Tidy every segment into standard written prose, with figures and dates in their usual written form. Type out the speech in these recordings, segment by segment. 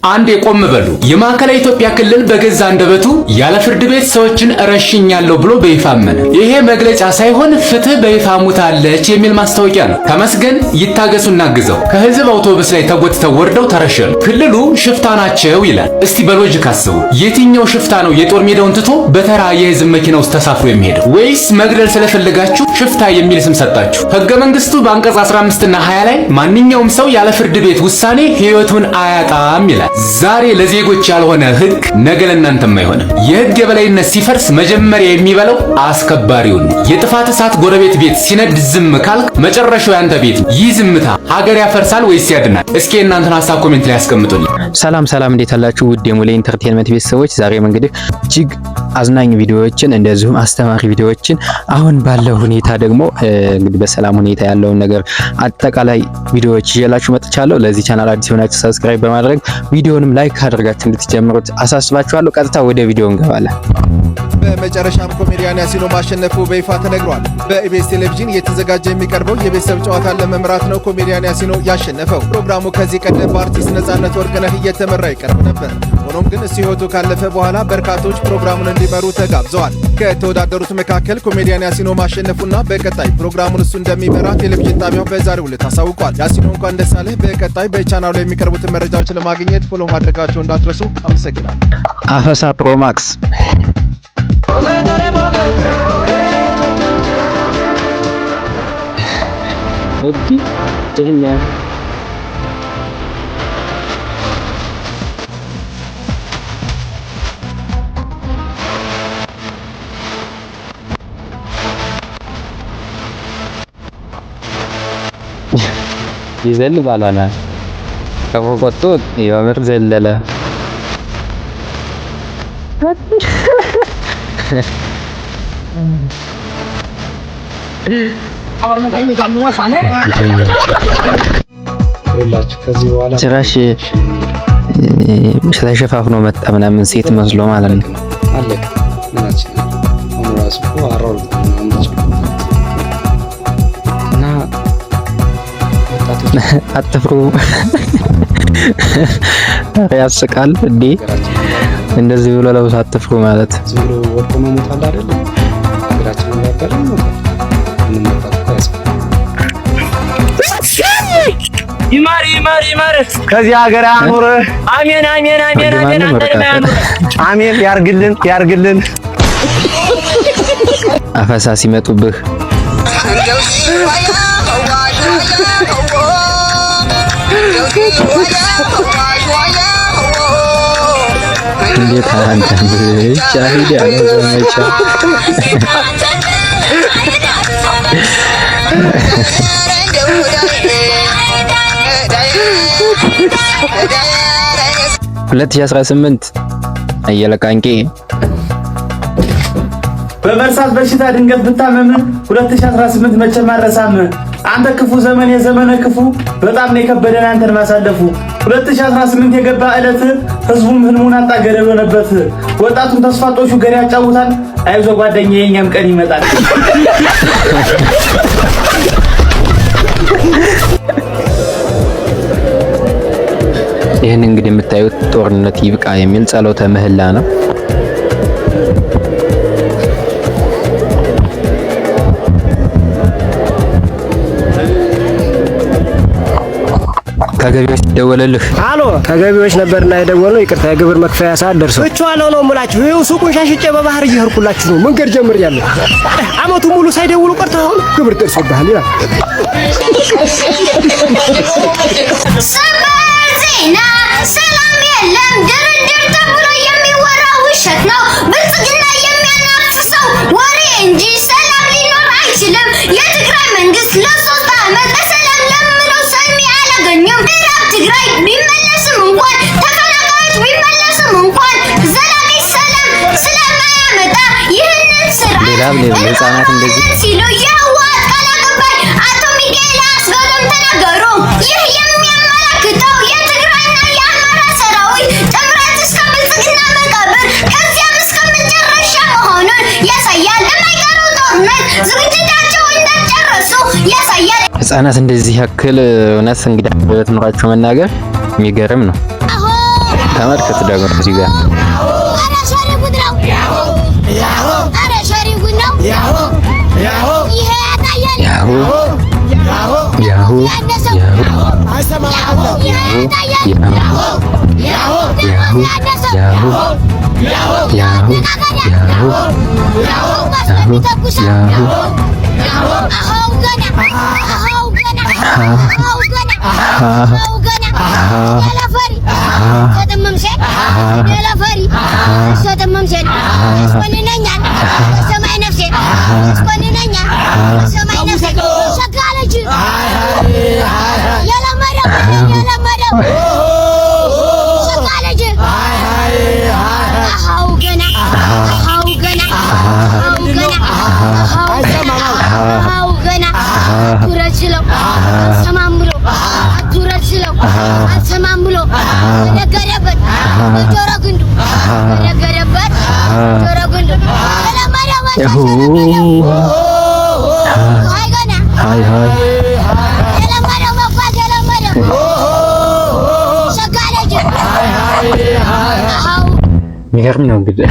አንድ የቆም በሉ። የማዕከላዊ ኢትዮጵያ ክልል በገዛ አንደበቱ ያለ ፍርድ ቤት ሰዎችን እረሽኛለሁ ብሎ በይፋ አመነ። ይሄ መግለጫ ሳይሆን ፍትህ በይፋ ሙታለች የሚል ማስታወቂያ ነው። ተመስገን ይታገሱና ግዘው ከህዝብ አውቶቡስ ላይ ተጎትተው ወርደው ተረሸኑ። ክልሉ ሽፍታ ናቸው ይላል። እስቲ በሎጂክ አስቡ። የትኛው ሽፍታ ነው የጦር ሜዳውን ትቶ በተራ የህዝብ መኪና ውስጥ ተሳፍሮ የሚሄደው? ወይስ መግደል ስለፈለጋችሁ ሽፍታ የሚል ስም ሰጣችሁ? ህገ መንግስቱ በአንቀጽ 15 እና 20 ላይ ማንኛውም ሰው ያለ ፍርድ ቤት ውሳኔ ህይወቱን አያጣም ይላል። ዛሬ ለዜጎች ያልሆነ ህግ ነገ ለእናንተም አይሆንም። የህግ የበላይነት ሲፈርስ መጀመሪያ የሚበላው አስከባሪውን። የጥፋት እሳት ጎረቤት ቤት ሲነድ ዝም ካልክ መጨረሻው ያንተ ቤት። ይህ ዝምታ ሀገር ያፈርሳል ወይስ ያድናል? እስኪ እናንተን ሐሳብ ኮሜንት ላይ አስቀምጡልኝ። ሰላም እንዴት አላችሁ? ውድ የሙሌ ኢንተርቴይንመንት ቤተሰቦች፣ ዛሬም እንግዲህ እጅግ አዝናኝ ቪዲዮዎችን እንደዚሁም አስተማሪ ቪዲዮዎችን አሁን ባለው ሁኔታ ደግሞ እንግዲህ በሰላም ሁኔታ ያለውን ነገር አጠቃላይ ቪዲዮዎች ይዤላችሁ መጥቻለሁ። ለዚህ ቻናል አዲስ ሆናችሁ ሰብስክራይብ በማድረግ ቪዲዮንም ላይክ አድርጋችሁ እንድትጀምሩት አሳስባችኋለሁ። ቀጥታ ወደ ቪዲዮ እንገባለን። በመጨረሻም ኮሜዲያን ያሲኖ ማሸነፉ በይፋ ተነግሯል። በኢቢኤስ ቴሌቪዥን እየተዘጋጀ የሚቀርበው የቤተሰብ ጨዋታን ለመምራት ነው ኮሜዲያን ያሲኖ ያሸነፈው። ፕሮግራሙ ከዚህ ቀደም በአርቲስት ነጻነት ወርቅነህ እየተመራ ይቀርብ ነበር። ሆኖም ግን እሱ ሕይወቱ ካለፈ በኋላ በርካቶች ፕሮግራሙን እንዲመሩ ተጋብዘዋል። ከተወዳደሩት መካከል ኮሜዲያን ያሲኖ ማሸነፉና በቀጣይ ፕሮግራሙን እሱ እንደሚመራ ቴሌቪዥን ጣቢያው በዛሬው ዕለት አሳውቋል። ያሲኖ እንኳን ደስ አለህ። በቀጣይ በቻናሉ የሚቀርቡትን መረጃዎች ለማግኘት ፎሎ ማድረጋቸው እንዳትረሱ። አመሰግናለሁ። አፈሳ ፕሮማክስ ይዘል ባላና ከፎቆቶ የምር ዘለለ ጭራሽ ስለሸፋፍኖ መጣ ምናምን ሴት መስሎ ማለት ነው። አትፍሩ። ያስቃል እንዴ! እንደዚህ ብሎ ለብሶ አትፍሩ ማለት ዝም ብሎ ወርቆ መሞት አለ አይደል? ሀገራችን ያጋር ነው። ይማር ከዚህ ሀገር አኑር። አሜን አሜን ያርግልን። አፈሳ ሲመጡብህ እንዴት አንተ ብቻ ሂድ ያለው ዘመቻ ሁለት ሺህ 18 አየለቃንቄ በመርሳት በሽታ ድንገት ብታመም 2018 መቼም አልረሳም። አንተ ክፉ ዘመን የዘመነ ክፉ በጣም ነው የከበደን አንተን ማሳለፉ። 2018 የገባ ዕለት ህዝቡም ህልሙን አጣ ገደል ሆነበት። ወጣቱን ተስፋ ጦሹ ገር ያጫውታል። አይዞ ጓደኛዬ የኛም ቀን ይመጣል። ይህን እንግዲህ የምታዩት ጦርነት ይብቃ የሚል ጸሎተ ምህላ ነው። ከገቢዎች ደወለልህ? አሎ ከገቢዎች ነበርና የደወልነው። ይቅርታ የግብር መክፈያ ሰዓት ደርሶ እቻለሁ ነው የምላችሁ። ይኸው ሱቁን ሻሽጬ በባህር እየሄድኩላችሁ ነው። መንገድ ጀምሬያለሁ። አመቱ ሙሉ ሳይደውሉ ቀርተው አሁን ግብር ደርሶብሃል ይላል። ዜና ሰላም የለም ድርድር ተብሎ የሚወራ ውሸት ነው። ብልጽግና የሚያናፍሰው ወሬ እንጂ ሰላም ሊኖር አይችልም። የትግራይ መንግስት ለሶስት ዓመት በሰላም ለምነው ሰሚ አላገኘም። ምዕራብ ትግራይ ቢመለስም እንኳን ተፈናቃዮች ቢመለስም እንኳን ዘላቂ ሰላም ስለማያመጣ ይህንን ስርዓት ህፃናት እንደዚህ ሲሉ የህወሓት ቃል አቀባይ አቶ ሚካኤል አስገዶም ተናገሩ። ይህ የሚያመላክተው የትግራይና የአማራ ሰራዊት ጥምረት እስከ ብልጽግና መቃብር ከዚያም እስከ መጨረሻ መሆኑን ያሳያል። ለማይቀረው ጦርነት ዝግጅታቸው እንደጨረሱ ያሳያል። ህፃናት እንደዚህ ያክል እውነት እንግዲህ በትምራቸው መናገር የሚገርም ነው። ተመልከቱ ደግሞ እዚህ ጋር የሚገርም ነው እንግዲህ።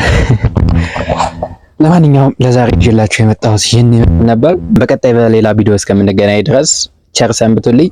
ለማንኛውም ለዛሬ ይዤላችሁ የመጣሁት ይህን ነበር። በቀጣይ በሌላ ቪዲዮ እስከምንገናኝ ድረስ ቸር ሰንብቱልኝ።